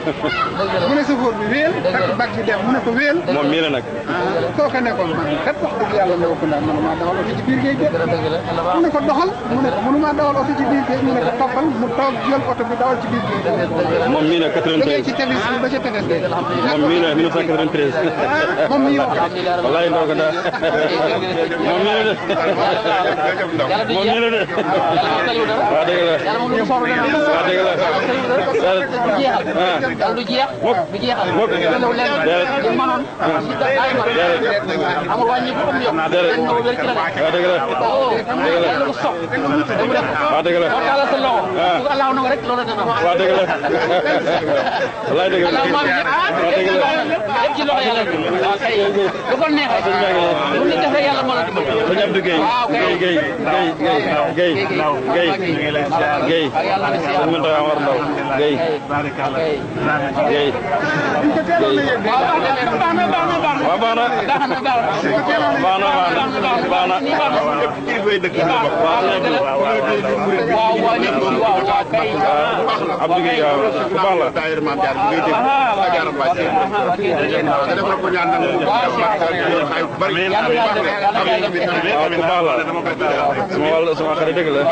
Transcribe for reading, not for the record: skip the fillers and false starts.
mu ne sëfoor bi wéel takk bag bi dem mu ne ko wéel moom mii la nag kooka ne ko man kat wax dëgg yàlla ne ko ndax mënumaa dawal oto ci biir géej gi mu ne ko doxal mu ne ko mënumaa dawal oto ci biir géej mu ne ko toppal mu toog jël oto bi dawal ci biir géej moom mii la 93 jógee ci tefes bi ba ca tefes bi moom mii la 1993 moom mii wax wallaay ndaw ko daal moom mii la de moom mii la de waaw dëgg la waaw dëgg la du jeex du jeexal mukk li mënoon amul wàññi bu am yokk no wér ci la waaw dëgg la yàlla ko sopp mu def waaw dëgg la moo taala sa loxo bu Allah na rek loolu dana waaw dëgg la wallaay dëgg la waaw dëgg la lépp ci loxo yàlla waaw kay lu ko neexee lu nit defee yàlla moo la dimbali sëñ Abdou Guèye Guèye Guèye Guèye sëñ Mountakha Amar Ndaw Guèye Guèye waaw baax na Abdou Guèye waaw ku baax la daayira Maam Jaara bu ngay dégg ak yaram bàcc nga def na ko ñaan nag bari ku baax la sama xarit dëgg la